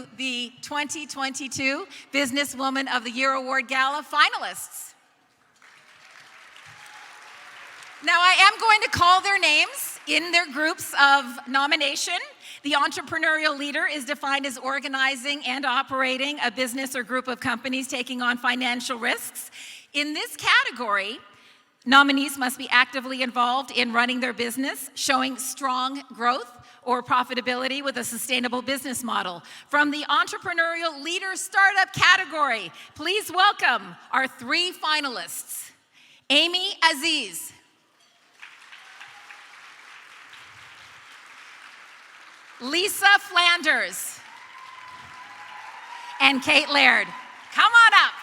to the 2022 Businesswoman of the Year Award Gala finalists. Now, I am going to call their names in their groups of nomination. The entrepreneurial leader is defined as organizing and operating a business or group of companies taking on financial risks. In this category, nominees must be actively involved in running their business, showing strong growth or profitability with a sustainable business model. From the entrepreneurial leader startup category, please welcome our three finalists. Amy Aziz. Lisa Flanders. And Kate Laird. Come on up.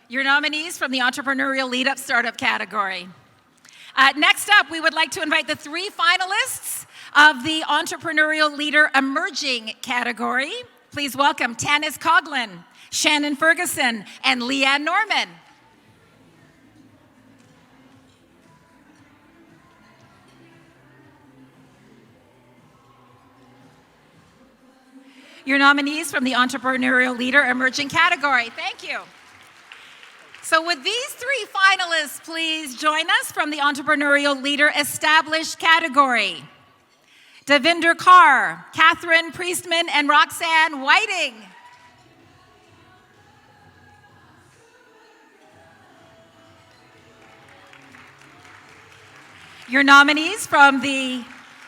Your nominees from the entrepreneurial lead-up startup category. Next up, we would like to invite the three finalists of the entrepreneurial leader emerging category. Please welcome Tanis Coughlin, Shannon Ferguson, and Leanne Norman. Your nominees from the entrepreneurial leader emerging category. Thank you. So would these three finalists please join us from the entrepreneurial leader established category? Devinder Kaur, Catherine Priestman, and Roxanne Whiting. Your nominees from the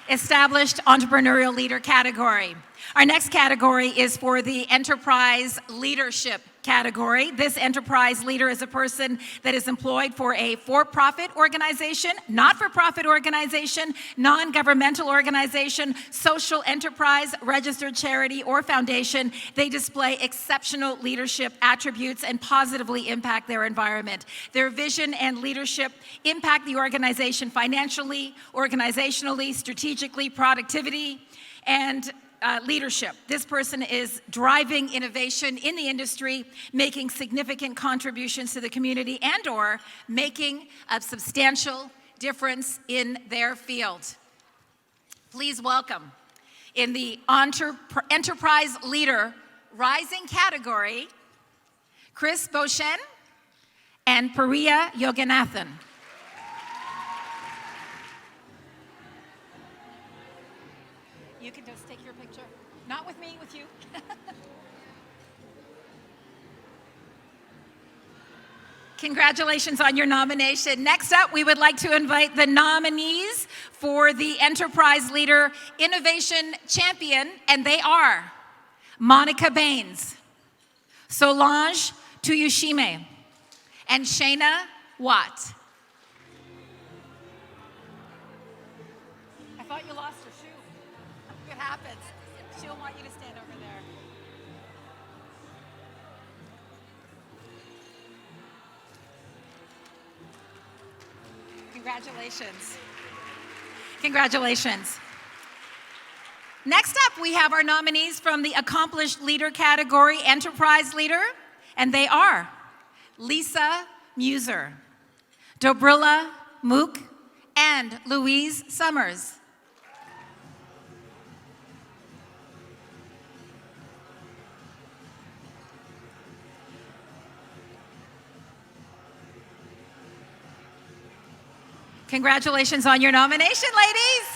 established entrepreneurial leader category. Our next category is for the enterprise leadership category. This enterprise leader is a person that is employed for a for-profit organization, not-for-profit organization, non-governmental organization, social enterprise, registered charity, or foundation. They display exceptional leadership attributes and positively impact their environment. Their vision and leadership impact the organization financially, organizationally, strategically, productivity, and leadership. This person is driving innovation in the industry, making significant contributions to the community, and/or making a substantial difference in their field. Please welcome, in the enterprise leader rising category, Chris Beauchesne and Pariya Yoganathan. You can just take your picture. Not with me, with you. Congratulations on your nomination. Next up, we would like to invite the nominees for the Enterprise Leader Innovation Champion, and they are Monica Baines, Solange Tuyushime, and Shayna Watt. I thought you lost your shoe. It happens. She'll want you to stand over there. Congratulations. Congratulations. Next up, we have our nominees from the Accomplished Leader category, Enterprise Leader, and they are Lisa Muser, Dobrilla Mook, and Louise Summers. Congratulations on your nomination, ladies.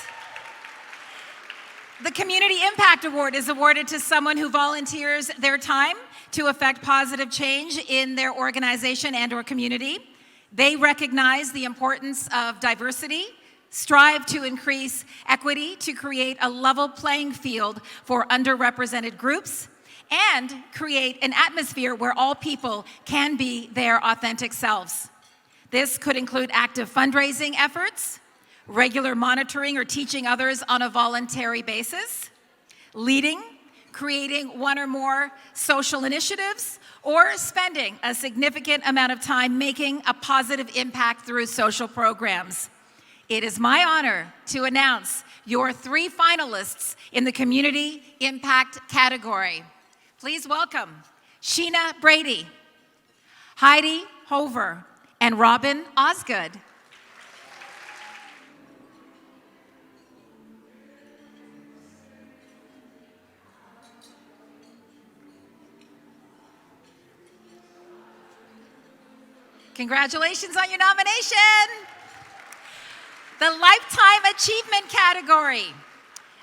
The Community Impact Award is awarded to someone who volunteers their time to affect positive change in their organization and/or community. They recognize the importance of diversity, strive to increase equity to create a level playing field for underrepresented groups, and create an atmosphere where all people can be their authentic selves. This could include active fundraising efforts, regular monitoring or teaching others on a voluntary basis, leading, creating one or more social initiatives, or spending a significant amount of time making a positive impact through social programs. It is my honor to announce your three finalists in the Community Impact category. Please welcome Sheena Brady, Heidi Hover, and Robin Osgood. Congratulations on your nomination. The Lifetime Achievement category.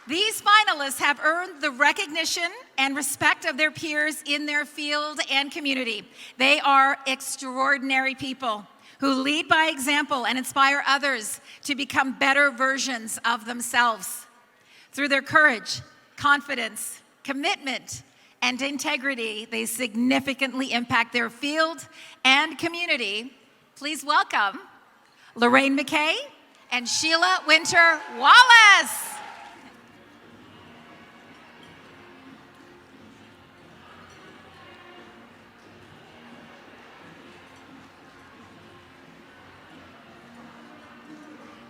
These finalists have earned the recognition and respect of their peers in their field and community. They are extraordinary people who lead by example and inspire others to become better versions of themselves. Through their courage, confidence, commitment, and integrity, they significantly impact their field and community. Please welcome Lorraine McKay and Sheila Winter Wallace.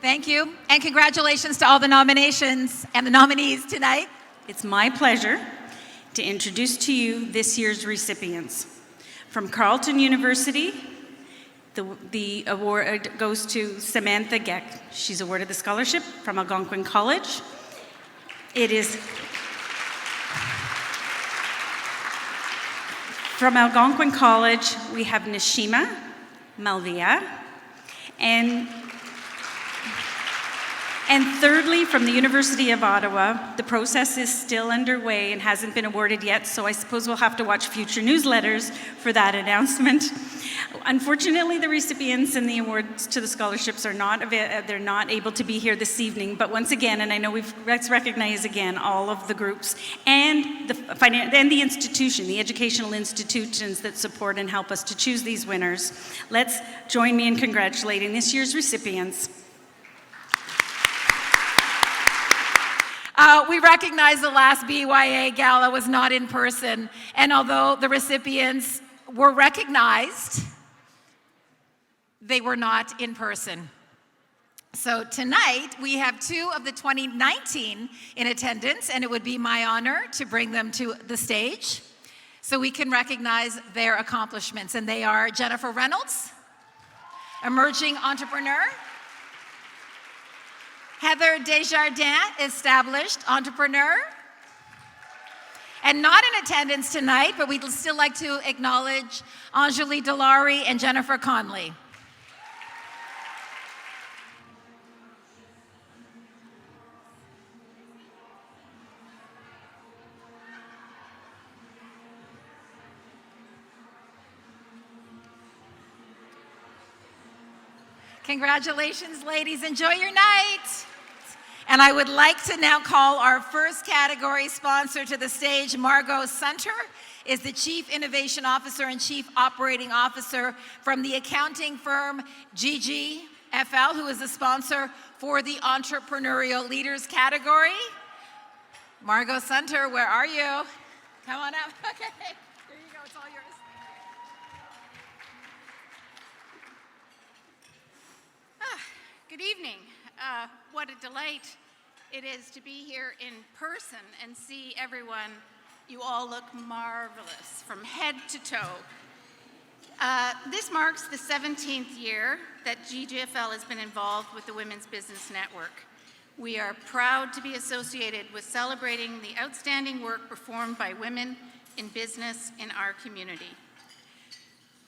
Thank you, and congratulations to all the nominations and the nominees tonight. It's my pleasure to introduce to you this year's recipients. From Carleton University, the award goes to Samantha Geck. She's awarded the scholarship from Algonquin College. It is from Algonquin College, we have Nishima Malvia, and thirdly, from the University of Ottawa, the process is still underway and hasn't been awarded yet, so I suppose we'll have to watch future newsletters for that announcement. Unfortunately, the recipients and the awards to the scholarships are not able to be here this evening, but once again, and I know let's recognize again all of the groups and the institution, the educational institutions that support and help us to choose these winners. Let's join me in congratulating this year's recipients. We recognize the last BYA Gala was not in person, and although the recipients were recognized, they were not in person. So tonight, we have two of the 2019 in attendance, and it would be my honor to bring them to the stage so we can recognize their accomplishments. And they are Jennifer Reynolds, emerging entrepreneur; Heather Desjardins, established entrepreneur. And not in attendance tonight, but we'd still like to acknowledge Anjali Delari and Jennifer Conley. Congratulations, ladies. Enjoy your night. And I would like to now call our first category sponsor to the stage. Margot Sunter is the Chief Innovation Officer and Chief Operating Officer from the accounting firm GGFL, who is the sponsor for the Entrepreneurial Leaders category. Margot Sunter, where are you? Come on up. Okay, there you go. It's all yours. Good evening. What a delight it is to be here in person and see everyone. You all look marvelous from head to toe. This marks the 17th year that GGFL has been involved with the Women's Business Network. We are proud to be associated with celebrating the outstanding work performed by women in business in our community.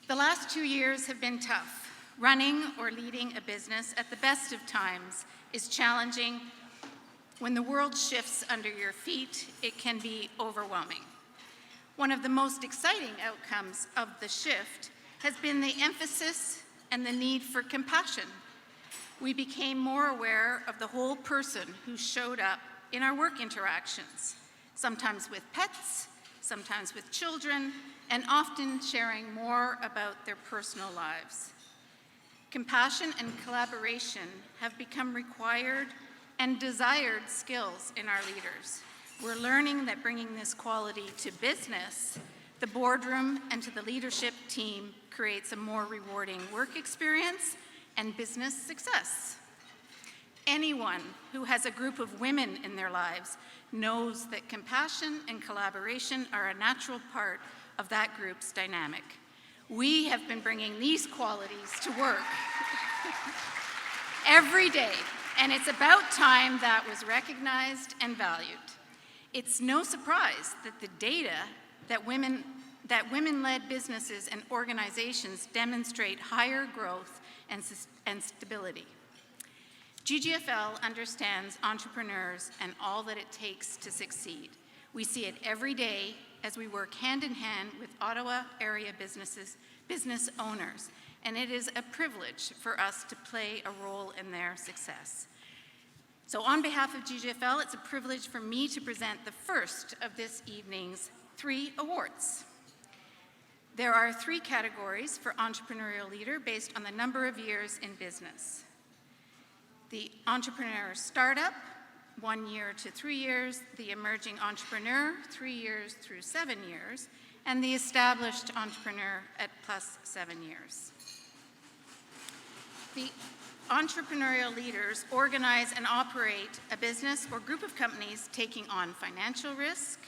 The last 2 years have been tough. Running or leading a business at the best of times is challenging. When the world shifts under your feet, it can be overwhelming. One of the most exciting outcomes of the shift has been the emphasis and the need for compassion. We became more aware of the whole person who showed up in our work interactions, sometimes with pets, sometimes with children, and often sharing more about their personal lives. Compassion and collaboration have become required and desired skills in our leaders. We're learning that bringing this quality to business, the boardroom, and to the leadership team creates a more rewarding work experience and business success. Anyone who has a group of women in their lives knows that compassion and collaboration are a natural part of that group's dynamic. We have been bringing these qualities to work every day, and it's about time that was recognized and valued. It's no surprise that the data that women-led businesses and organizations demonstrate higher growth and stability. GGFL understands entrepreneurs and all that it takes to succeed. We see it every day as we work hand in hand with Ottawa-area business owners, and it is a privilege for us to play a role in their success. So on behalf of GGFL, it's a privilege for me to present the first of this evening's 3 awards. There are 3 categories for Entrepreneurial Leader based on the number of years in business. The Entrepreneur Startup, 1 year to 3 years, the Emerging Entrepreneur, 3 years through 7 years, and the Established Entrepreneur at plus 7 years. The entrepreneurial leaders organize and operate a business or group of companies taking on financial risk,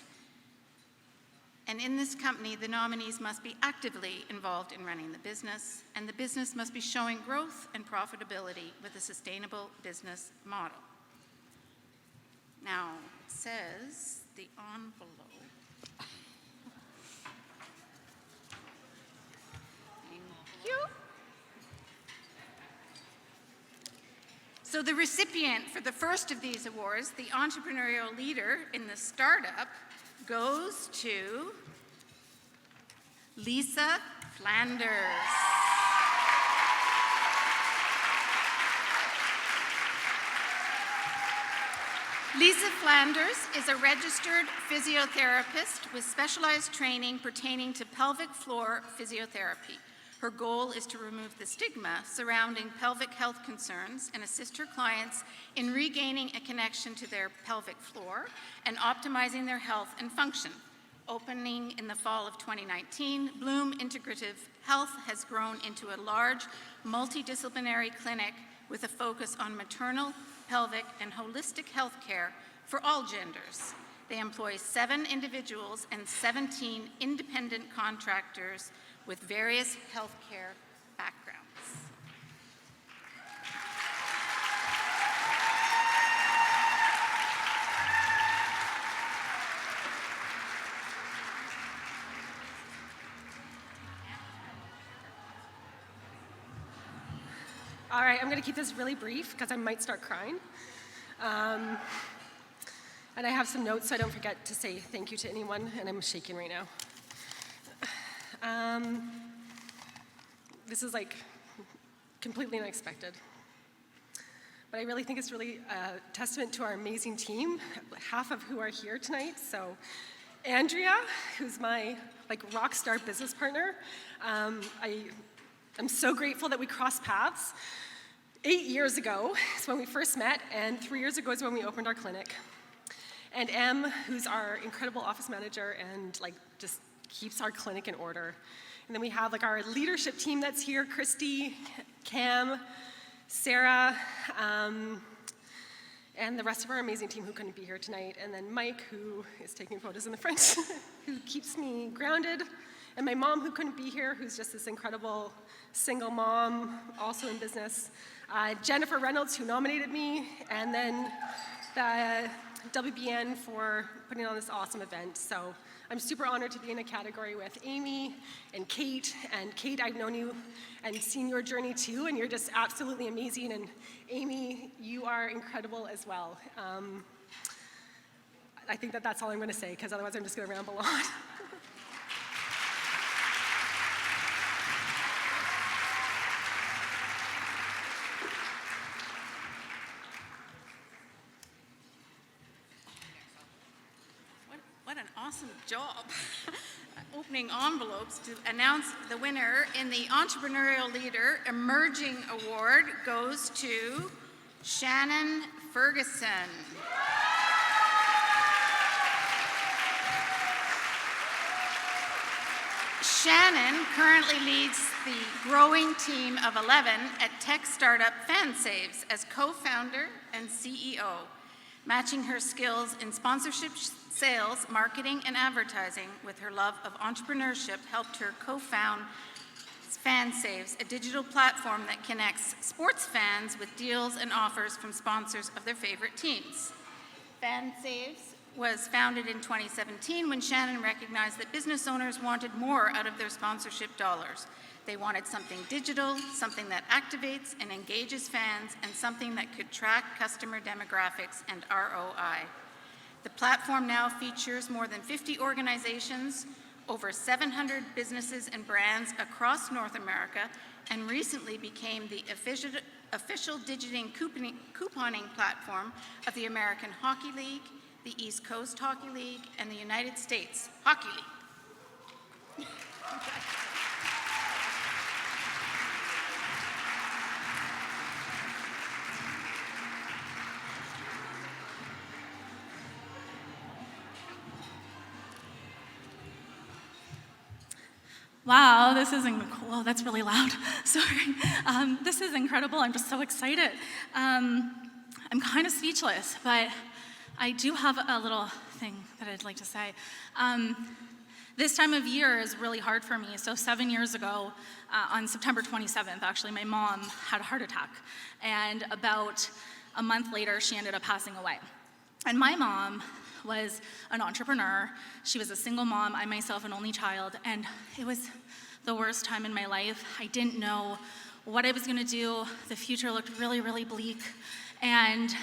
and in this company, the nominees must be actively involved in running the business, and the business must be showing growth and profitability with a sustainable business model. Now, it says the envelope. Thank you. So the recipient for the first of these awards, the entrepreneurial leader in the startup, goes to Lisa Flanders. Lisa Flanders is a registered physiotherapist with specialized training pertaining to pelvic floor physiotherapy. Her goal is to remove the stigma surrounding pelvic health concerns and assist her clients in regaining a connection to their pelvic floor and optimizing their health and function. Opening in the fall of 2019, Bloom Integrative Health has grown into a large multidisciplinary clinic with a focus on maternal, pelvic, and holistic health care for all genders. They employ 7 individuals and 17 independent contractors with various healthcare backgrounds. All right, I'm going to keep this really brief because I might start crying. And I have some notes so I don't forget to say thank you to anyone, and I'm shaking right now. This is like completely unexpected. But I really think it's really a testament to our amazing team, half of who are here tonight. So Andrea, who's my rock star business partner, I'm so grateful that we crossed paths. 8 years ago is when we first met, and 3 years ago is when we opened our clinic. And Em, who's our incredible office manager and just keeps our clinic in order. And then we have our leadership team that's here, Christy, Cam, Sarah, and the rest of our amazing team who couldn't be here tonight. And then Mike, who is taking photos in the front, who keeps me grounded. And my mom, who couldn't be here, who's just this incredible single mom, also in business. Jennifer Reynolds, who nominated me. And then the WBN for putting on this awesome event. So I'm super honored to be in a category with Amy and Kate. And Kate, I've known you and seen your journey too, and you're just absolutely amazing. And Amy, you are incredible as well. I think that's all I'm going to say, because otherwise I'm just going to ramble on. What an awesome job. Opening envelopes to announce the winner in the Entrepreneurial Leader Emerging Award goes to Shannon Ferguson. Shannon currently leads the growing team of 11 at tech startup FanSaves as co-founder and CEO. Matching her skills in sponsorship, sales, marketing, and advertising with her love of entrepreneurship helped her co-found Fan Saves, a digital platform that connects sports fans with deals and offers from sponsors of their favorite teams. Fan Saves was founded in 2017 when Shannon recognized that business owners wanted more out of their sponsorship dollars. They wanted something digital, something that activates and engages fans, and something that could track customer demographics and ROI. The platform now features more than 50 organizations, over 700 businesses and brands across North America, and recently became the official couponing platform of the American Hockey League, the East Coast Hockey League, and the United States Hockey League. Wow, this is cool. That's really loud. Sorry. This is incredible. I'm just so excited. I'm kind of speechless, but I do have a little thing that I'd like to say. This time of year is really hard for me. So 7 years ago, on September 27th, actually, my mom had a heart attack. And about a month later, she ended up passing away. And my mom was an entrepreneur. She was a single mom, I myself an only child, and it was the worst time in my life. I didn't know what I was gonna do. The future looked really, really bleak. And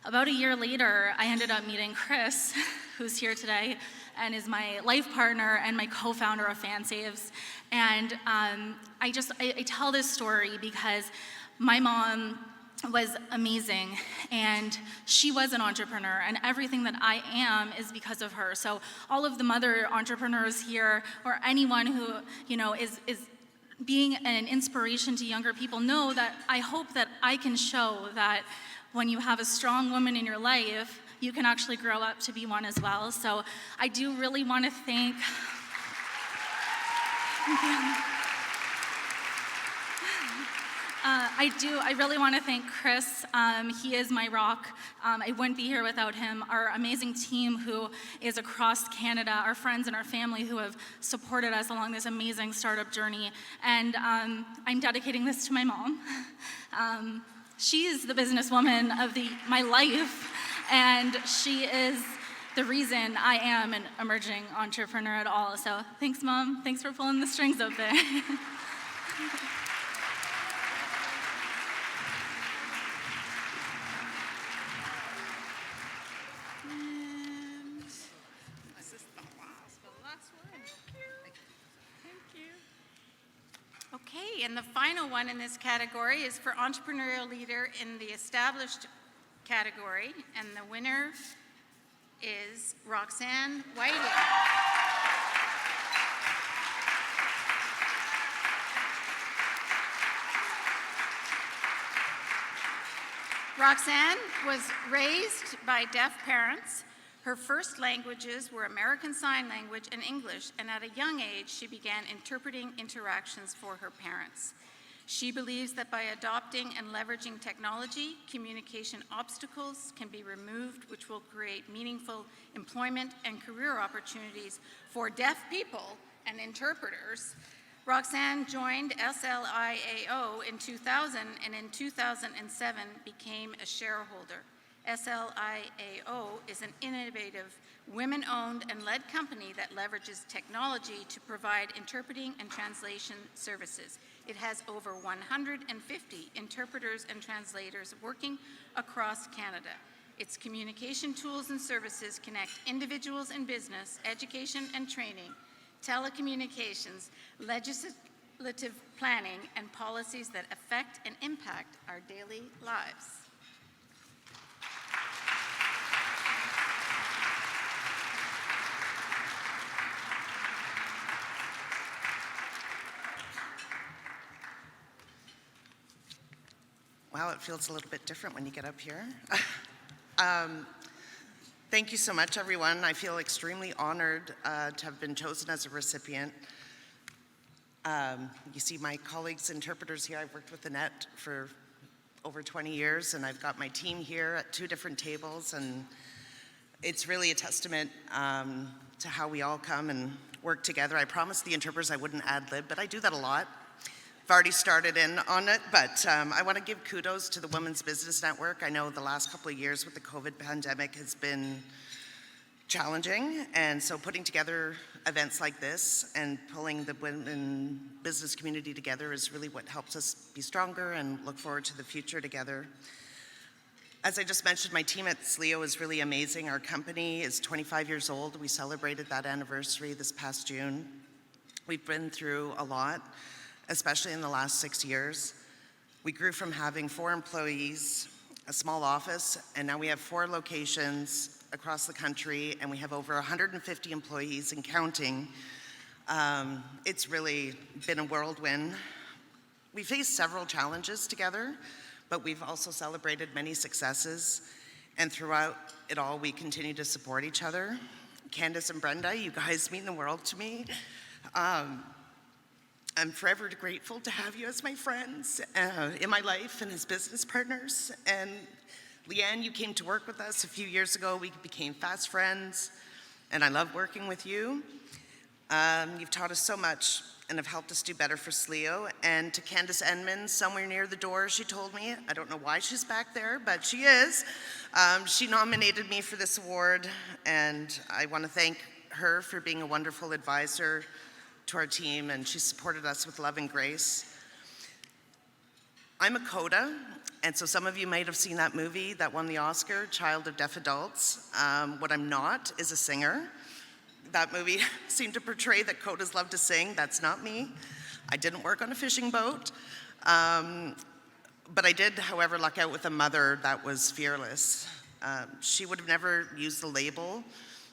about a year later, I ended up meeting Chris, who's here today, and is my life partner and my co-founder of Fan Saves. And I tell this story because my mom was amazing, and she was an entrepreneur, and everything that I am is because of her. So all of the mother entrepreneurs here, or anyone who is being an inspiration to younger people, know that I hope that I can show that when you have a strong woman in your life, you can actually grow up to be one as well. So I do really want to thank I really want to thank Chris. He is my rock. I wouldn't be here without him. Our amazing team who is across Canada, our friends and our family who have supported us along this amazing startup journey. And I'm dedicating this to my mom. She is the businesswoman of my life, and she is the reason I am an emerging entrepreneur at all. So thanks, Mom. Thanks for pulling the strings up there. Okay, and the final one in this category is for Entrepreneurial Leader in the Established category, and the winner is Roxanne Whiting. Roxanne was raised by deaf parents. Her first languages were American Sign Language and English, and at a young age, she began interpreting interactions for her parents. She believes that by adopting and leveraging technology, communication obstacles can be removed, which will create meaningful employment and career opportunities for deaf people and interpreters. Roxanne joined SLIAO in 2000, and in 2007 became a shareholder. SLIAO is an innovative, women-owned and led company that leverages technology to provide interpreting and translation services. It has over 150 interpreters and translators working across Canada. Its communication tools and services connect individuals in business, education and training, telecommunications, legislative planning, and policies that affect and impact our daily lives. Wow, it feels a little bit different when you get up here. Thank you so much, everyone. I feel extremely honored to have been chosen as a recipient. You see my colleagues, interpreters here. I've worked with Annette for over 20 years, and I've got my team here at 2 different tables, and it's really a testament to how we all come and work together. I promised the interpreters I wouldn't ad-lib, but I do that a lot. I've already started in on it, but I want to give kudos to the Women's Business Network. I know the last couple of years with the COVID pandemic has been challenging, and so putting together events like this and pulling the women business community together is really what helps us be stronger and look forward to the future together. As I just mentioned, my team at SLEO is really amazing. Our company is 25 years old. We celebrated that anniversary this past June. We've been through a lot, especially in the last 6 years. We grew from having 4 employees, a small office, and now we have 4 locations across the country, and we have over 150 employees and counting. It's really been a whirlwind. We faced several challenges together, but we've also celebrated many successes, and throughout it all, we continue to support each other. Candace and Brenda, you guys mean the world to me. I'm forever grateful to have you as my friends in my life and as business partners. And Leanne, you came to work with us a few years ago. We became fast friends, and I love working with you. You've taught us so much and have helped us do better for SLEO. And to Candace Edmonds, somewhere near the door, she told me, I don't know why she's back there, but she is. She nominated me for this award, and I want to thank her for being a wonderful advisor to our team, and she supported us with love and grace. I'm a CODA, and so some of you might have seen that movie that won the Oscar, Child of Deaf Adults. What I'm not is a singer. That movie seemed to portray that CODAs love to sing. That's not me. I didn't work on a fishing boat. But I did, however, luck out with a mother that was fearless. She would have never used the label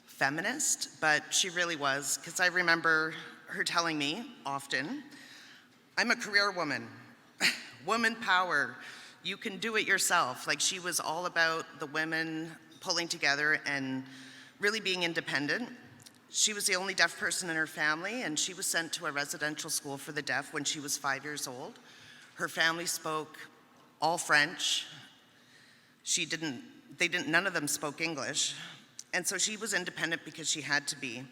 feminist, but she really was, because I remember her telling me often, I'm a career woman, woman power. You can do it yourself. Like, she was all about the women pulling together and really being independent. She was the only deaf person in her family, and she was sent to a residential school for the deaf when she was 5 years old. Her family spoke all French. None of them spoke English. And so she was independent because she had to be.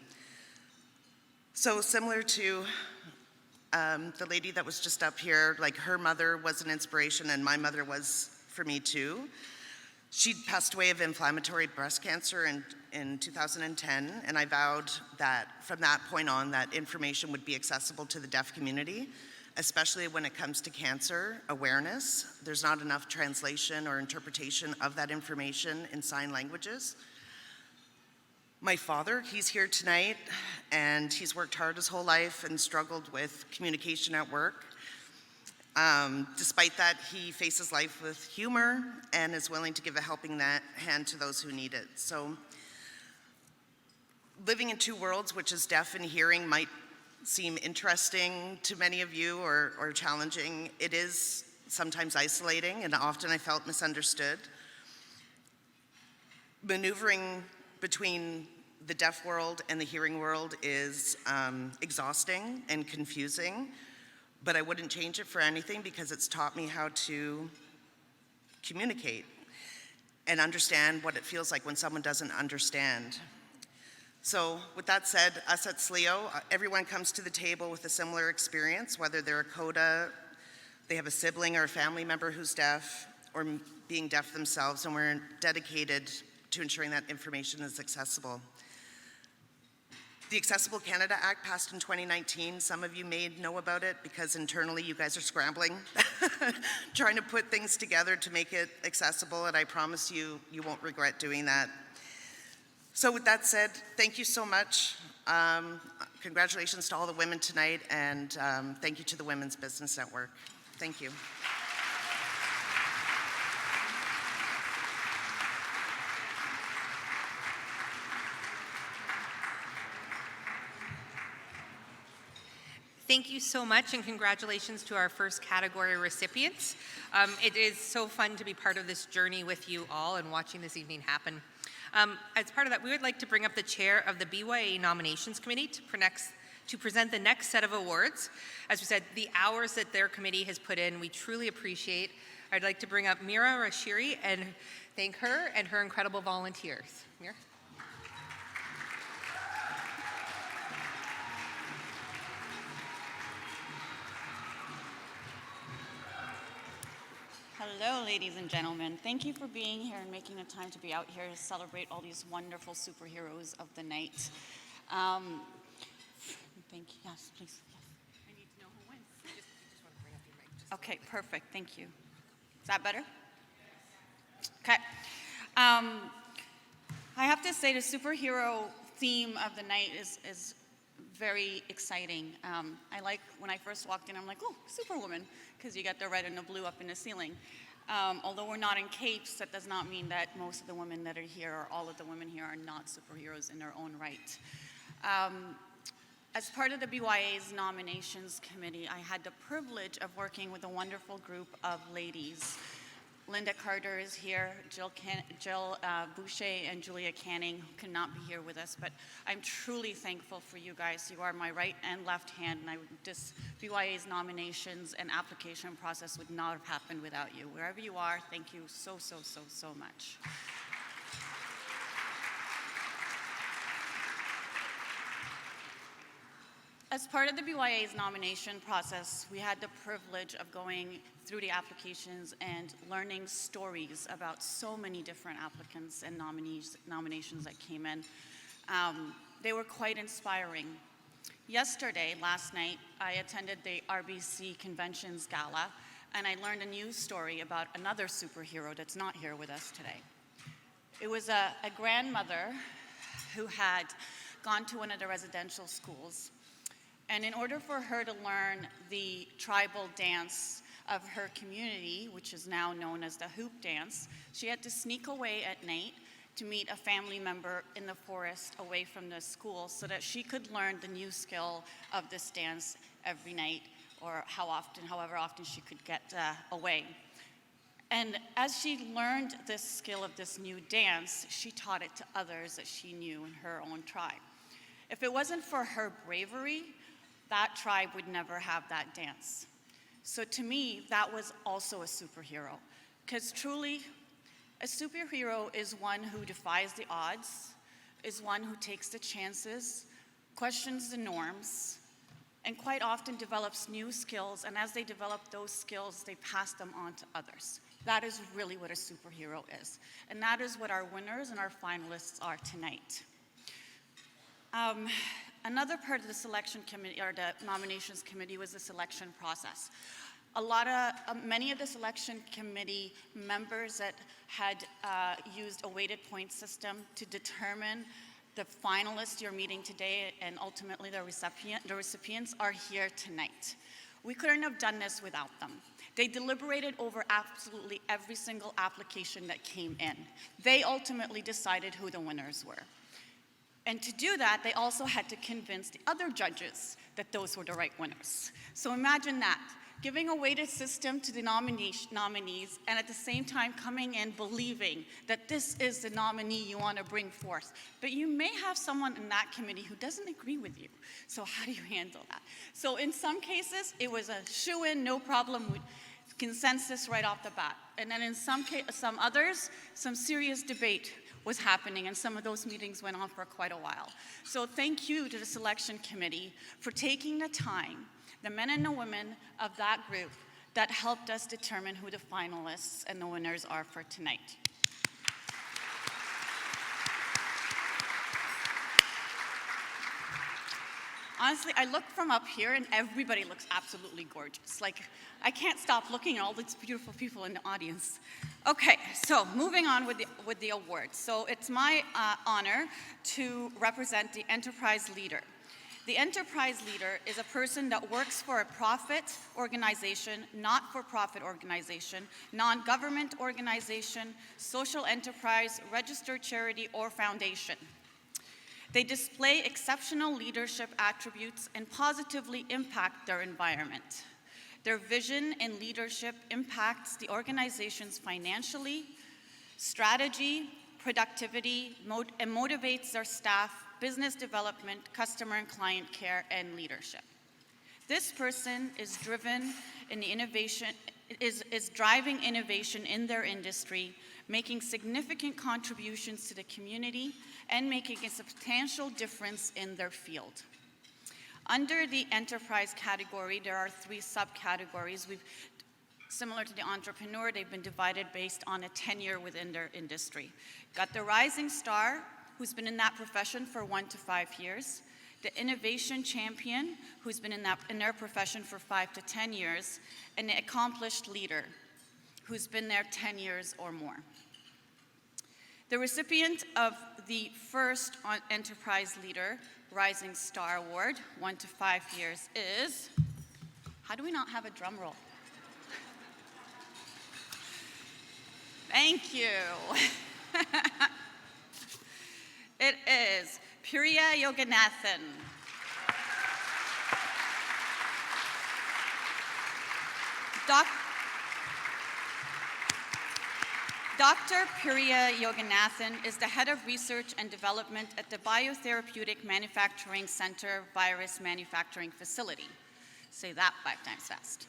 So similar to the lady that was just up here, like, her mother was an inspiration, and my mother was for me too. She passed away of inflammatory breast cancer in 2010, and I vowed that from that point on that information would be accessible to the deaf community, especially when it comes to cancer awareness. There's not enough translation or interpretation of that information in sign languages. My father, he's here tonight, and he's worked hard his whole life and struggled with communication at work. Despite that, he faces life with humor and is willing to give a helping hand to those who need it. So living in 2 worlds, which is deaf and hearing, might seem interesting to many of you or challenging. It is sometimes isolating, and often I felt misunderstood. Maneuvering between the deaf world and the hearing world is exhausting and confusing, but I wouldn't change it for anything because it's taught me how to communicate and understand what it feels like when someone doesn't understand. So with that said, us at SLEO, everyone comes to the table with a similar experience, whether they're a CODA, they have a sibling or a family member who's deaf, or being deaf themselves, and we're dedicated to ensuring that information is accessible. The Accessible Canada Act passed in 2019. Some of you may know about it because internally you guys are scrambling, trying to put things together to make it accessible, and I promise you, you won't regret doing that. So with that said, thank you so much. Congratulations to all the women tonight, and thank you to the Women's Business Network. Thank you. Thank you so much, and congratulations to our first category recipients. It is so fun to be part of this journey with you all and watching this evening happen. As part of that, we would like to bring up the chair of the BYA Nominations Committee to present the next set of awards. As we said, the hours that their committee has put in, we truly appreciate. I'd like to bring up Mira Rashiri and thank her and her incredible volunteers. Mira? Hello, ladies and gentlemen. Thank you for being here and making the time to be out here to celebrate all these wonderful superheroes of the night. Thank you. Yes, please. Yes. I need to know who wins. You just want to bring up your mic. Okay, perfect. Thank you. Is that better? Okay. I have to say the superhero theme of the night is very exciting. I like when I first walked in, I'm like, oh, Superwoman, because you got the red and the blue up in the ceiling. Although we're not in capes, that does not mean that most of the women that are here or all of the women here are not superheroes in their own right. As part of the BYA's nominations committee, I had the privilege of working with a wonderful group of ladies. Linda Carter is here, Jill Boucher, and Julia Canning, who cannot be here with us, but I'm truly thankful for you guys. You are my right and left hand, and this BYA's nominations and application process would not have happened without you. Wherever you are, thank you so, so, so, so much. As part of the BYA's nomination process, we had the privilege of going through the applications and learning stories about so many different applicants and nominations that came in. They were quite inspiring. Yesterday, last night, I attended the RBC Conventions Gala, and I learned a news story about another superhero that's not here with us today. It was a grandmother who had gone to one of the residential schools. And in order for her to learn the tribal dance of her community, which is now known as the hoop dance, she had to sneak away at night to meet a family member in the forest away from the school so that she could learn the new skill of this dance every night, or however often she could get away. And as she learned this skill of this new dance, she taught it to others that she knew in her own tribe. If it wasn't for her bravery, that tribe would never have that dance. So to me, that was also a superhero, because truly, a superhero is one who defies the odds, is one who takes the chances, questions the norms, and quite often develops new skills, and as they develop those skills, they pass them on to others. That is really what a superhero is, and that is what our winners and our finalists are tonight. Another part of the selection committee, or the nominations committee, was the selection process. Many of the selection committee members that had used a weighted point system to determine the finalists you're meeting today and ultimately the recipients are here tonight. We couldn't have done this without them. They deliberated over absolutely every single application that came in. They ultimately decided who the winners were. And to do that, they also had to convince the other judges that those were the right winners. So imagine that, giving a weighted system to the nominees, and at the same time coming in believing that this is the nominee you want to bring forth. But you may have someone in that committee who doesn't agree with you. So how do you handle that? So in some cases, it was a shoo-in, no problem, consensus right off the bat. And then in some others, some serious debate was happening, and some of those meetings went on for quite a while. So thank you to the selection committee for taking the time, the men and the women of that group that helped us determine who the finalists and the winners are for tonight. Honestly, I look from up here and everybody looks absolutely gorgeous. Like, I can't stop looking at all these beautiful people in the audience. Okay, so moving on with the awards. So it's my honor to represent the Enterprise Leader. The Enterprise Leader is a person that works for a profit organization, not-for-profit organization, non-government organization, social enterprise, registered charity, or foundation. They display exceptional leadership attributes and positively impact their environment. Their vision and leadership impacts the organizations financially, strategy, productivity, and motivates their staff, business development, customer and client care, and leadership. This person is driven in the innovation is driving innovation in their industry, making significant contributions to the community, and making a substantial difference in their field. Under the enterprise category, there are 3 subcategories. Similar to the entrepreneur, they've been divided based on a tenure within their industry. Got the rising star, who's been in that profession for 1 to 5 years, the innovation champion, who's been in their profession for 5 to 10 years, and the accomplished leader, who's been there 10 years or more. The recipient of the first Enterprise Leader Rising Star Award, 1 to 5 years, is, how do we not have a drum roll? Thank you. It is Priya Yoganathan. Dr. Priya Yoganathan is the head of research and development at the Biotherapeutic Manufacturing Center Virus Manufacturing Facility. Say that 5 times fast.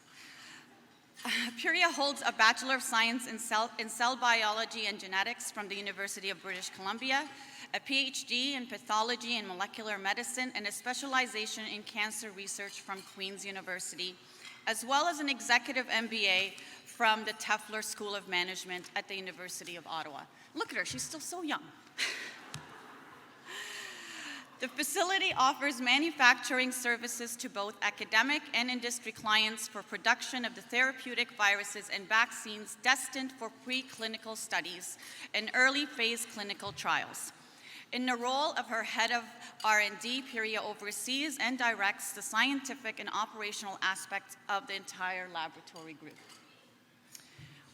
Priya holds a Bachelor of Science in Cell Biology and Genetics from the University of British Columbia, a PhD in Pathology and Molecular Medicine, and a specialization in cancer research from Queen's University, as well as an executive MBA from the Tefler School of Management at the University of Ottawa. Look at her, she's still so young. The facility offers manufacturing services to both academic and industry clients for production of the therapeutic viruses and vaccines destined for preclinical studies and early phase clinical trials. In the role of her head of R&D, Priya oversees and directs the scientific and operational aspects of the entire laboratory group.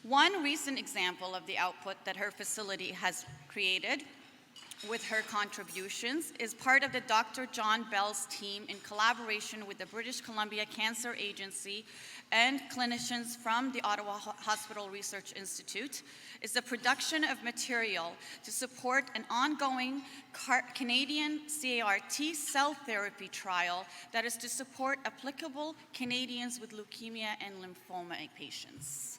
One recent example of the output that her facility has created with her contributions is part of the Dr. John Bell's team in collaboration with the British Columbia Cancer Agency and clinicians from the Ottawa Hospital Research Institute, is the production of material to support an ongoing Canadian CAR-T cell therapy trial that is to support applicable Canadians with leukemia and lymphoma patients.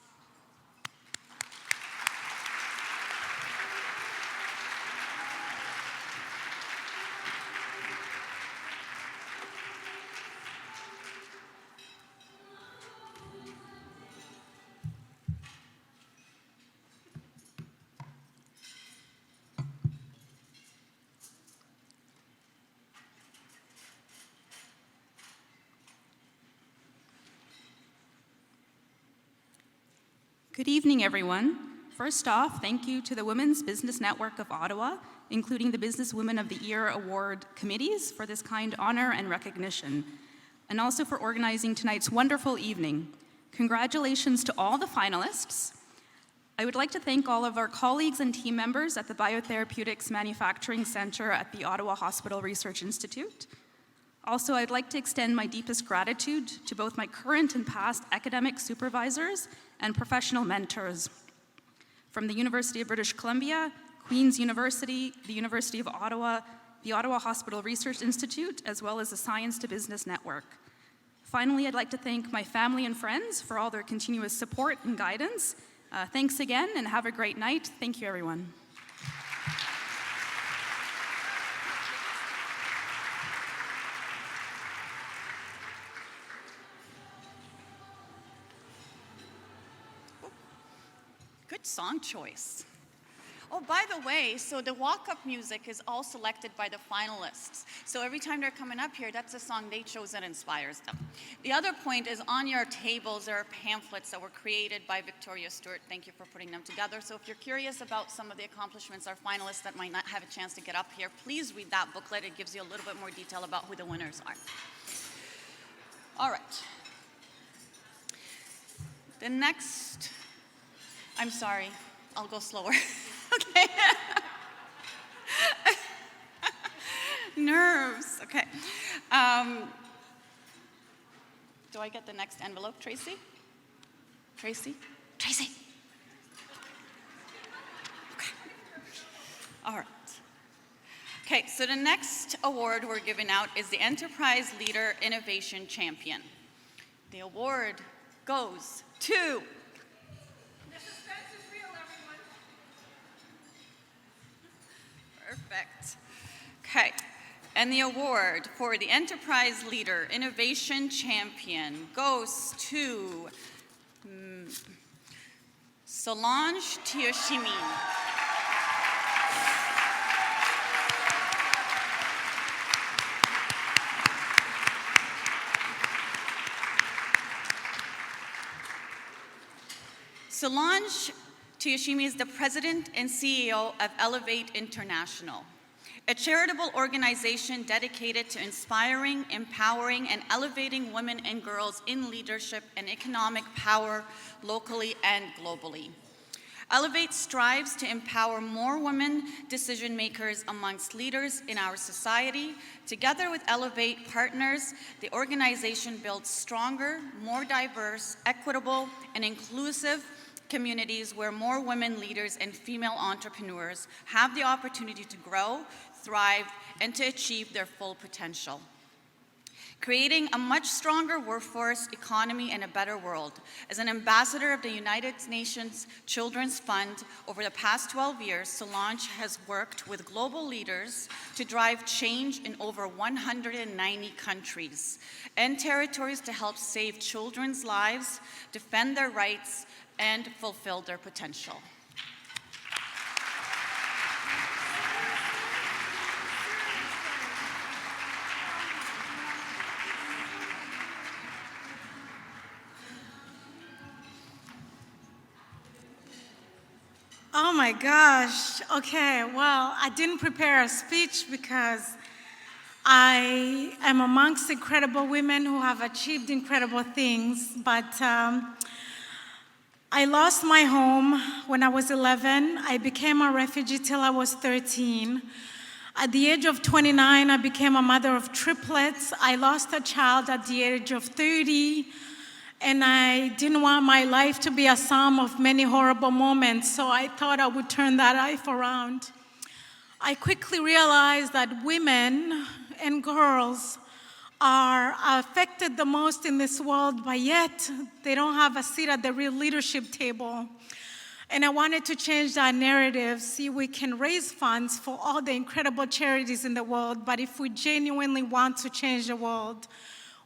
Good evening, everyone. First off, thank you to the Women's Business Network of Ottawa, including the Businesswoman of the Year Award committees, for this kind honor and recognition, and also for organizing tonight's wonderful evening. Congratulations to all the finalists. I would like to thank all of our colleagues and team members at the Biotherapeutics Manufacturing Center at the Ottawa Hospital Research Institute. Also, I'd like to extend my deepest gratitude to both my current and past academic supervisors and professional mentors from the University of British Columbia, Queen's University, the University of Ottawa, the Ottawa Hospital Research Institute, as well as the Science to Business Network. Finally, I'd like to thank my family and friends for all their continuous support and guidance. Thanks again, and have a great night. Thank you, everyone. Good song choice. Oh, by the way, so the walk-up music is all selected by the finalists. So every time they're coming up here, that's a song they chose that inspires them. The other point is on your tables, there are pamphlets that were created by Victoria Stewart. Thank you for putting them together. So if you're curious about some of the accomplishments our finalists that might not have a chance to get up here, please read that booklet. It gives you a little bit more detail about who the winners are. All right. The next, I'm sorry, I'll go slower. Okay. Nerves. Okay. Do I get the next envelope, Tracy? Tracy? Tracy. Okay. All right. Okay, so the next award we're giving out is the Enterprise Leader Innovation Champion. The award goes to Perfect. Okay. And the award for the Enterprise Leader Innovation Champion goes to Solange Tioshimi. Solange Tioshimi is the president and CEO of Elevate International, a charitable organization dedicated to inspiring, empowering, and elevating women and girls in leadership and economic power locally and globally. Elevate strives to empower more women decision makers amongst leaders in our society. Together with Elevate partners, the organization builds stronger, more diverse, equitable, and inclusive communities where more women leaders and female entrepreneurs have the opportunity to grow, thrive, and to achieve their full potential. Creating a much stronger workforce, economy, and a better world. As an ambassador of the United Nations Children's Fund, over the past 12 years, Solange has worked with global leaders to drive change in over 190 countries and territories to help save children's lives, defend their rights, and fulfill their potential. Oh my gosh. Okay, well, I didn't prepare a speech because I am amongst incredible women who have achieved incredible things, but I lost my home when I was 11. I became a refugee till I was 13. At the age of 29, I became a mother of triplets. I lost a child at the age of 30. And I didn't want my life to be a sum of many horrible moments, so I thought I would turn that life around. I quickly realized that women and girls are affected the most in this world, but yet they don't have a seat at the real leadership table. And I wanted to change that narrative, see we can raise funds for all the incredible charities in the world, but if we genuinely want to change the world,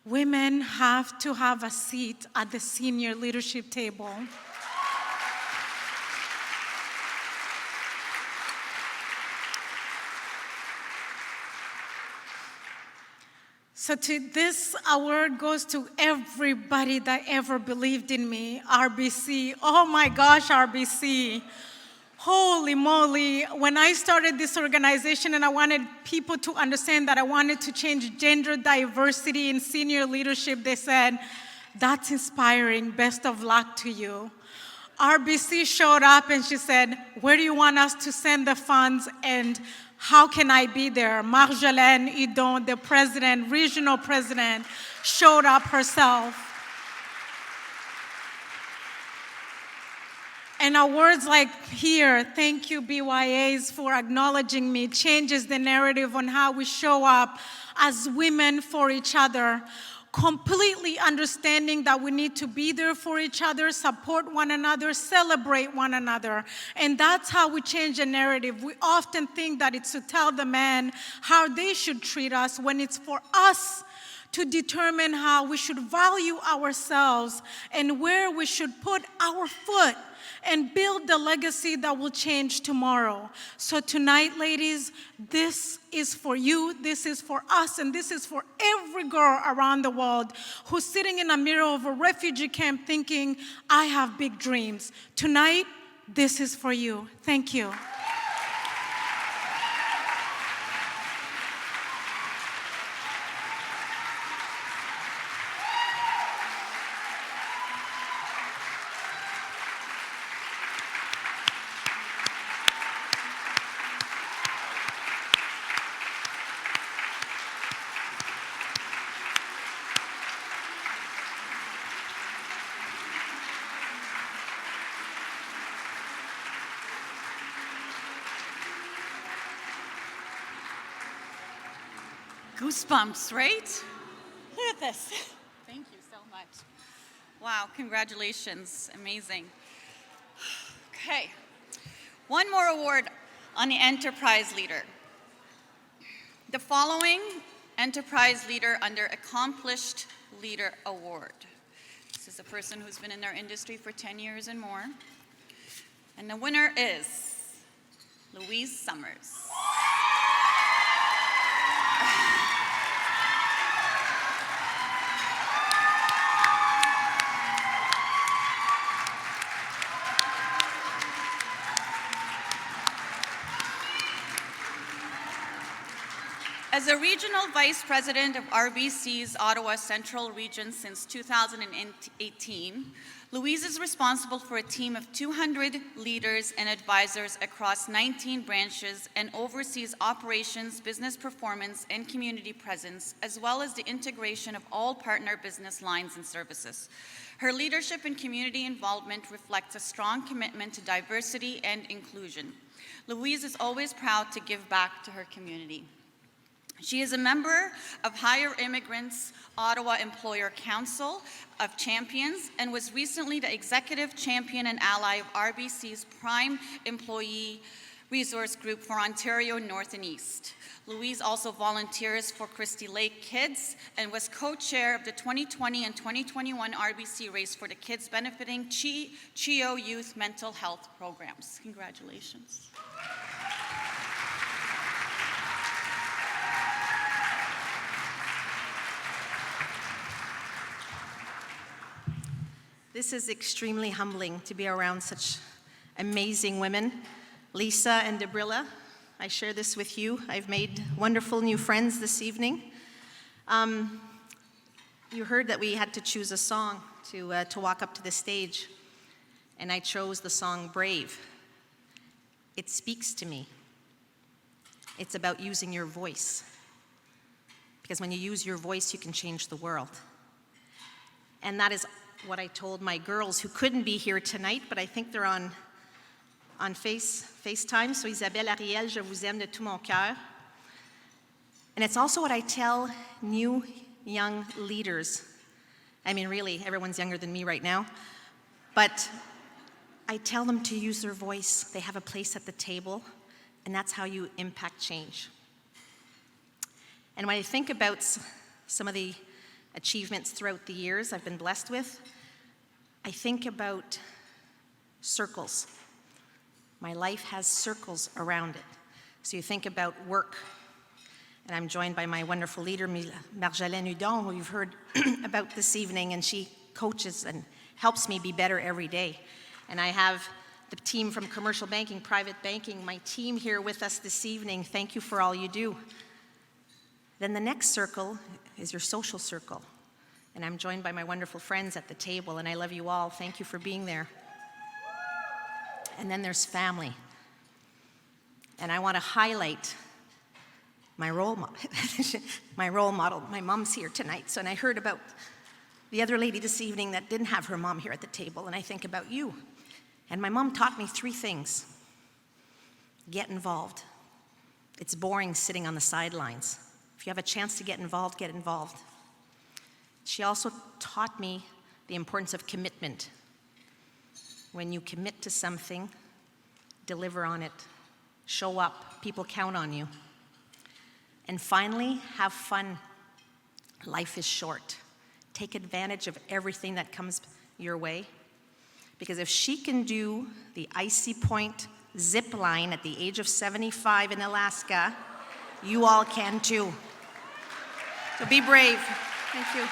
women have to have a seat at the senior leadership table. So this award goes to everybody that ever believed in me. RBC, oh my gosh, RBC. Holy moly, when I started this organization and I wanted people to understand that I wanted to change gender diversity in senior leadership, they said, that's inspiring, best of luck to you. RBC showed up and she said, where do you want us to send the funds and how can I be there? Marjolaine Hidon, the president, regional president, showed up herself. And awards like here, thank you BYAs for acknowledging me, changes the narrative on how we show up as women for each other, completely understanding that we need to be there for each other, support one another, celebrate one another. And that's how we change the narrative. We often think that it's to tell the men how they should treat us when it's for us to determine how we should value ourselves and where we should put our foot and build the legacy that will change tomorrow. So tonight, ladies, this is for you, this is for us, and this is for every girl around the world who's sitting in a mirror of a refugee camp thinking, I have big dreams. Tonight, this is for you. Thank you. Goosebumps, right? Look at this. Thank you so much. Wow, congratulations. Amazing. Okay. One more award on the Enterprise Leader. The following Enterprise Leader under Accomplished Leader Award. This is a person who's been in their industry for 10 years and more. And the winner is Louise Summers. As a regional vice president of RBC's Ottawa Central Region since 2018, Louise is responsible for a team of 200 leaders and advisors across 19 branches and oversees operations, business performance, and community presence, as well as the integration of all partner business lines and services. Her leadership and community involvement reflects a strong commitment to diversity and inclusion. Louise is always proud to give back to her community. She is a member of Higher Immigrants Ottawa Employer Council of Champions and was recently the executive champion and ally of RBC's Prime Employee Resource Group for Ontario North and East. Louise also volunteers for Christie Lake Kids and was co-chair of the 2020 and 2021 RBC race for the kids benefiting CHEO Youth Mental Health Programs. Congratulations. This is extremely humbling to be around such amazing women. Lisa and Debrilla, I share this with you. I've made wonderful new friends this evening. You heard that we had to choose a song to walk up to the stage, and I chose the song Brave. It speaks to me. It's about using your voice, because when you use your voice, you can change the world. And that is what I told my girls who couldn't be here tonight, but I think they're on FaceTime. So Isabelle, Ariel, je vous aime de tout mon cœur. And it's also what I tell new young leaders. I mean, really, everyone's younger than me right now. But I tell them to use their voice. They have a place at the table, and that's how you impact change. And when I think about some of the achievements throughout the years I've been blessed with, I think about circles. My life has circles around it. So you think about work, and I'm joined by my wonderful leader, Marjolaine Hudon, who you've heard about this evening, and she coaches and helps me be better every day. And I have the team from commercial banking, private banking, my team here with us this evening. Thank you for all you do. Then the next circle is your social circle. And I'm joined by my wonderful friends at the table, and I love you all. Thank you for being there. And then there's family. And I want to highlight my role model. My mom's here tonight. So, and I heard about the other lady this evening that didn't have her mom here at the table, and I think about you. And my mom taught me 3 things. Get involved. It's boring sitting on the sidelines. If you have a chance to get involved, get involved. She also taught me the importance of commitment. When you commit to something, deliver on it, show up, people count on you. And finally, have fun. Life is short. Take advantage of everything that comes your way. Because if she can do the Icy Point zip line at the age of 75 in Alaska, you all can too. So be brave. Thank you.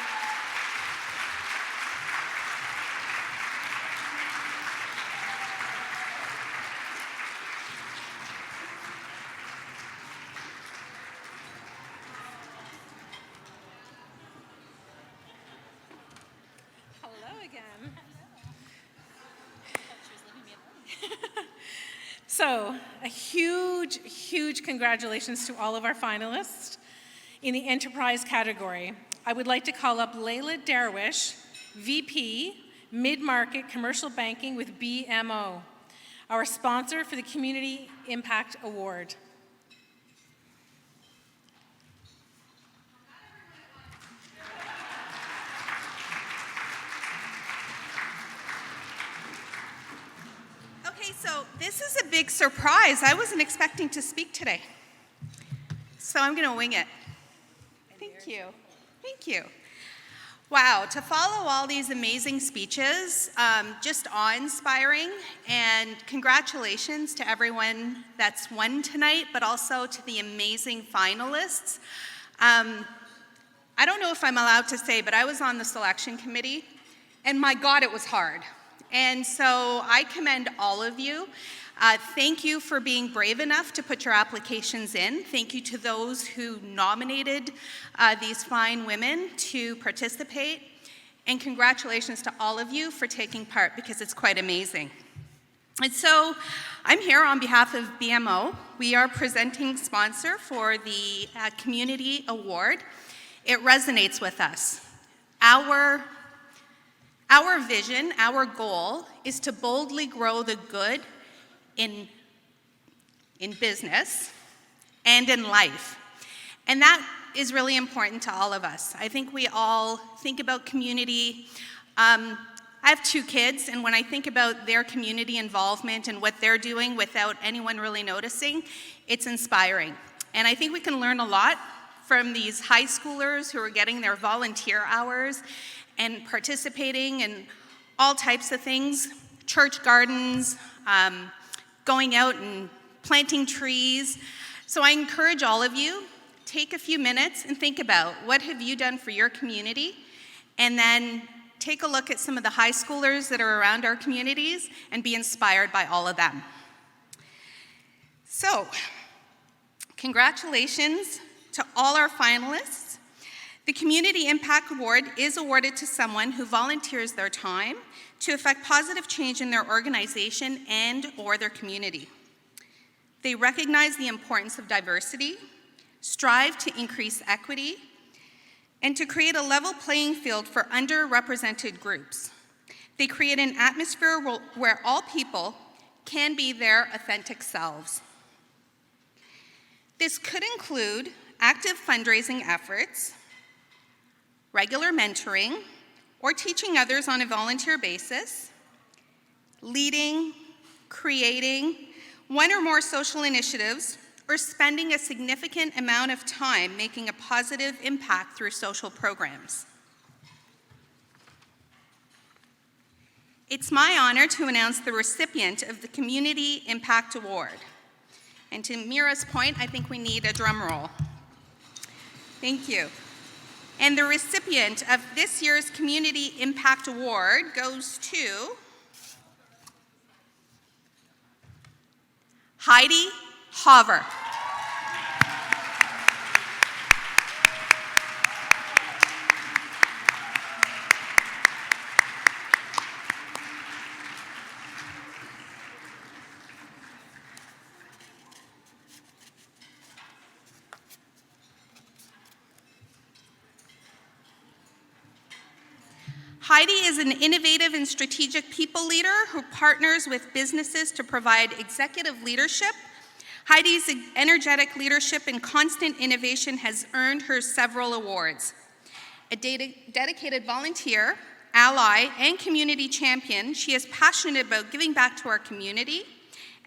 So, a huge congratulations to all of our finalists. In the enterprise category, I would like to call up Layla Darwish, VP, Mid-Market Commercial Banking with BMO, our sponsor for the Community Impact Award. Okay, so this is a big surprise. I wasn't expecting to speak today. so I'm going to wing it. Thank you. Thank you. Wow, to follow all these amazing speeches, just awe-inspiring, and congratulations to everyone that's won tonight, but also to the amazing finalists. I don't know if I'm allowed to say, but I was on the selection committee, and my God, it was hard. And so I commend all of you. Thank you for being brave enough to put your applications in. Thank you to those who nominated these fine women to participate. And congratulations to all of you for taking part, because it's quite amazing. And so I'm here on behalf of BMO. We are presenting sponsor for the Community Award. It resonates with us. Our vision, our goal, is to boldly grow the good in business and in life. And that is really important to all of us. I think we all think about community. I have 2 kids, and when I think about their community involvement and what they're doing without anyone really noticing, it's inspiring. And I think we can learn a lot from these high schoolers who are getting their volunteer hours and participating in all types of things, church gardens, going out and planting trees. So I encourage all of you, take a few minutes and think about what have you done for your community, and then take a look at some of the high schoolers that are around our communities and be inspired by all of them. So, congratulations to all our finalists. The Community Impact Award is awarded to someone who volunteers their time to effect positive change in their organization and/or their community. They recognize the importance of diversity, strive to increase equity, and to create a level playing field for underrepresented groups. They create an atmosphere where all people can be their authentic selves. This could include active fundraising efforts, regular mentoring, or teaching others on a volunteer basis, leading, creating one or more social initiatives, or spending a significant amount of time making a positive impact through social programs. It's my honor to announce the recipient of the Community Impact Award. And to Mira's point, I think we need a drum roll. Thank you. And the recipient of this year's Community Impact Award goes to Heidi Hover. Heidi is an innovative and strategic people leader who partners with businesses to provide executive leadership. Heidi's energetic leadership and constant innovation has earned her several awards. A dedicated volunteer, ally, and community champion, she is passionate about giving back to our community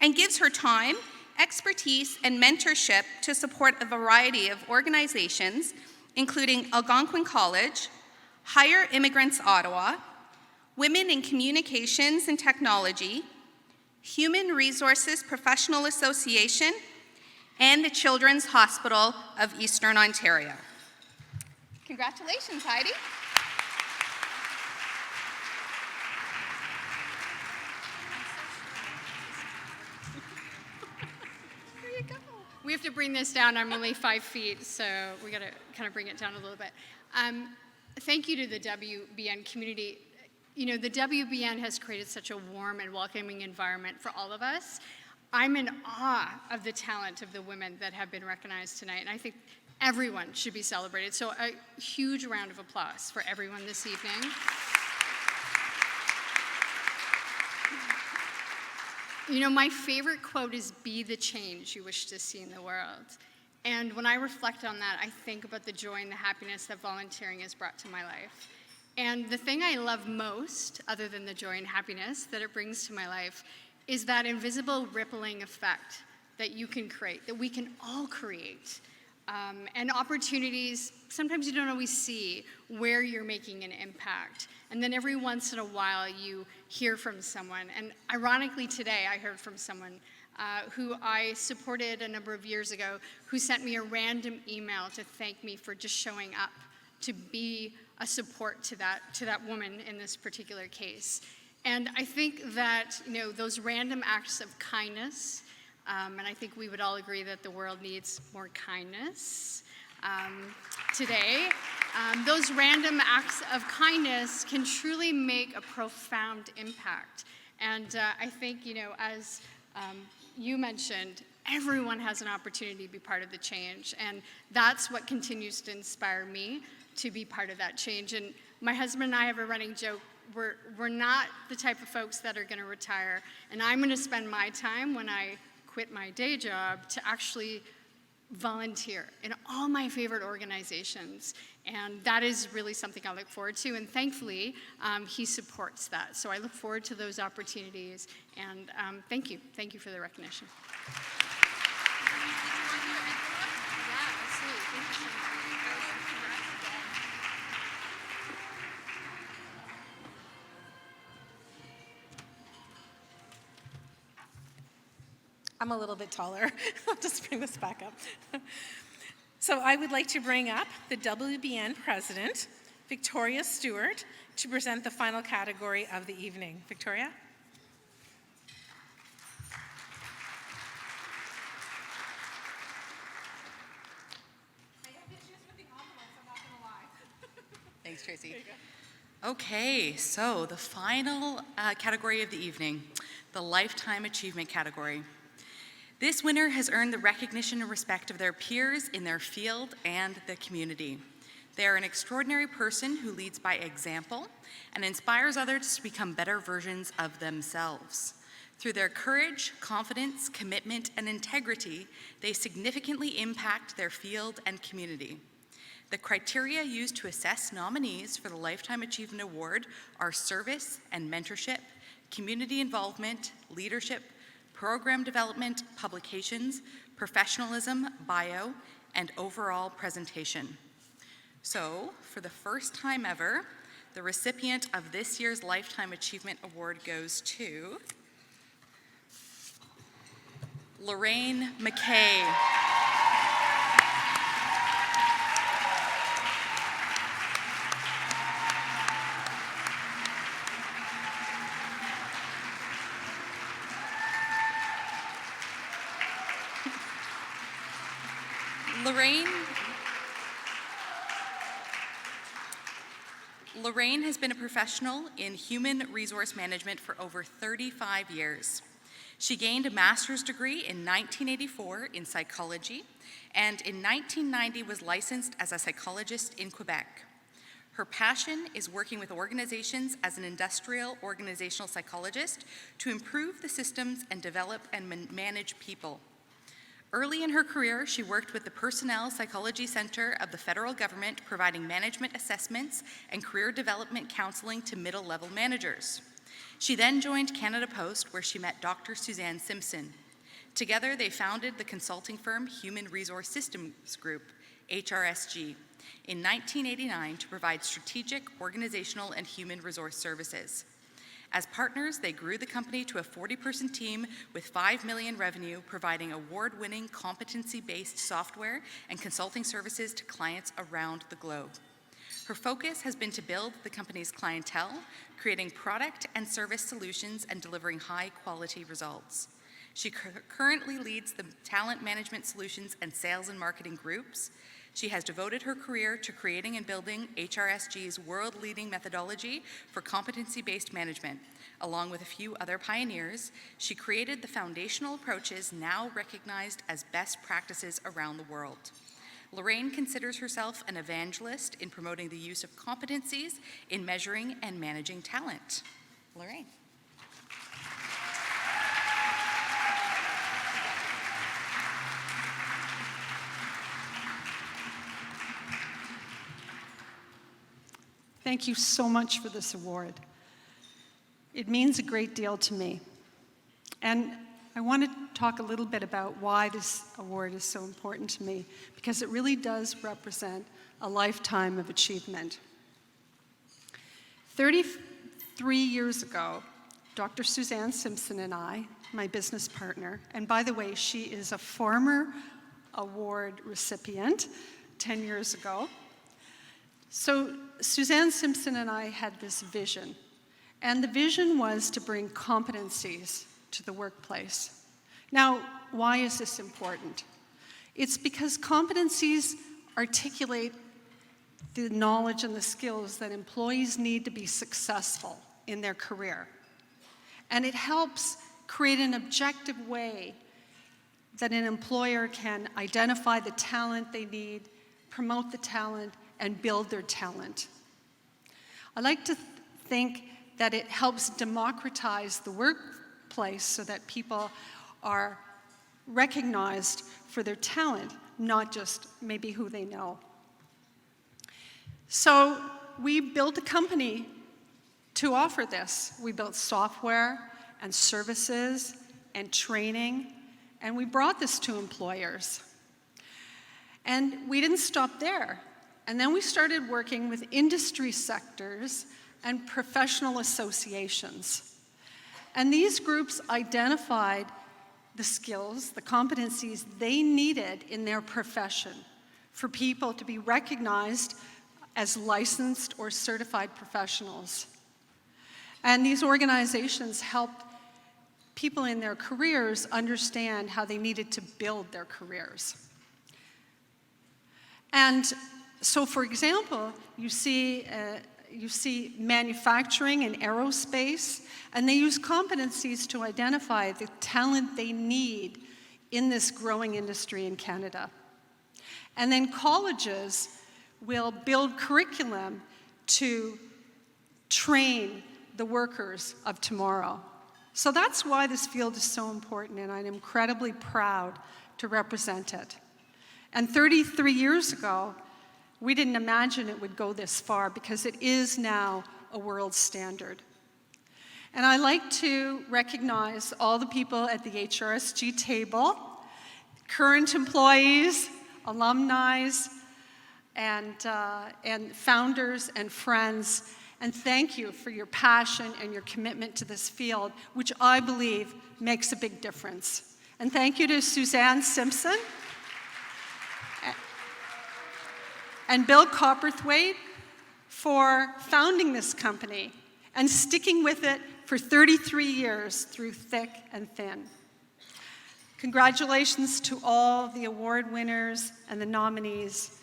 and gives her time, expertise, and mentorship to support a variety of organizations, including Algonquin College, Hire Immigrants Ottawa, Women in Communications and Technology, Human Resources Professional Association, and the Children's Hospital of Eastern Ontario. Congratulations, Heidi. There you go. We have to bring this down. I'm only 5 feet, so we got to kind of bring it down a little bit. Thank you to the WBN community. You know, the WBN has created such a warm and welcoming environment for all of us. I'm in awe of the talent of the women that have been recognized tonight, and I think everyone should be celebrated. So a huge round of applause for everyone this evening. You know, my favorite quote is, "Be the change you wish to see in the world." And when I reflect on that, I think about the joy and the happiness that volunteering has brought to my life. And the thing I love most, other than the joy and happiness that it brings to my life, is that invisible rippling effect that you can create, that we can all create and opportunities. Sometimes you don't always see where you're making an impact. And then every once in a while you hear from someone. And ironically today I heard from someone who I supported a number of years ago, who sent me a random email to thank me for just showing up to be a support to that woman in this particular case. And I think that, those random acts of kindness, and I think we would all agree that the world needs more kindness today. Those random acts of kindness can truly make a profound impact. And I think, as you mentioned, everyone has an opportunity to be part of the change. And that's what continues to inspire me to be part of that change. And my husband and I have a running joke. We're not the type of folks that are going to retire. And I'm going to spend my time when I quit my day job to actually volunteer in all my favorite organizations. And that is really something I look forward to. And thankfully, he supports that. So I look forward to those opportunities. And thank you. Thank you for the recognition. I'm a little bit taller. I'll just bring this back up. So I would like to bring up the WBN president, Victoria Stewart, to present the final category of the evening. Victoria? Thanks, Tracy. Okay, so the final category of the evening, the Lifetime Achievement category. This winner has earned the recognition and respect of their peers in their field and the community. They are an extraordinary person who leads by example and inspires others to become better versions of themselves. Through their courage, confidence, commitment, and integrity, they significantly impact their field and community. The criteria used to assess nominees for the Lifetime Achievement Award are service and mentorship, community involvement, leadership, program development, publications, professionalism, bio, and overall presentation. So, for the first time ever, the recipient of this year's Lifetime Achievement Award goes to Lorraine McKay. Lorraine has been a professional in human resource management for over 35 years. She gained a master's degree in 1984 in psychology, and in 1990 was licensed as a psychologist in Quebec. Her passion is working with organizations as an industrial organizational psychologist to improve the systems and develop and manage people. Early in her career, she worked with the Personnel Psychology Center of the federal government, providing management assessments and career development counseling to middle-level managers. She then joined Canada Post, where she met Dr. Suzanne Simpson. Together, they founded the consulting firm Human Resource Systems Group, HRSG, in 1989 to provide strategic, organizational, and human resource services. As partners, they grew the company to a 40-person team with $5 million revenue, providing award-winning competency-based software and consulting services to clients around the globe. Her focus has been to build the company's clientele, creating product and service solutions, and delivering high-quality results. She currently leads the talent management solutions and sales and marketing groups. She has devoted her career to creating and building HRSG's world-leading methodology for competency-based management. Along with a few other pioneers, she created the foundational approaches now recognized as best practices around the world. Lorraine considers herself an evangelist in promoting the use of competencies in measuring and managing talent. Lorraine. Thank you so much for this award. It means a great deal to me. And I want to talk a little bit about why this award is so important to me, because it really does represent a lifetime of achievement. 33 years ago, Dr. Suzanne Simpson and I, my business partner, and by the way, she is a former award recipient 10 years ago. So Suzanne Simpson and I had this vision, and the vision was to bring competencies to the workplace. Now, why is this important? It's because competencies articulate the knowledge and the skills that employees need to be successful in their career. And it helps create an objective way that an employer can identify the talent they need, promote the talent, and build their talent. I like to think that it helps democratize the workplace so that people are recognized for their talent, not just maybe who they know. So we built a company to offer this. We built software and services and training, and we brought this to employers. And we didn't stop there. And then we started working with industry sectors and professional associations. And these groups identified the skills, the competencies they needed in their profession for people to be recognized as licensed or certified professionals. And these organizations helped people in their careers understand how they needed to build their careers. And so, for example, you see manufacturing and aerospace, and they use competencies to identify the talent they need in this growing industry in Canada. And then colleges will build curriculum to train the workers of tomorrow. So that's why this field is so important, and I'm incredibly proud to represent it. And 33 years ago, we didn't imagine it would go this far, because it is now a world standard. And I like to recognize all the people at the HRSG table, current employees, alumni, and founders and friends, and thank you for your passion and your commitment to this field, which I believe makes a big difference. And thank you to Suzanne Simpson and Bill Copperthwaite for founding this company and sticking with it for 33 years through thick and thin. Congratulations to all the award winners and the nominees.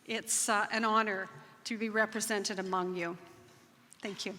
It's an honor to be represented among you. Thank you.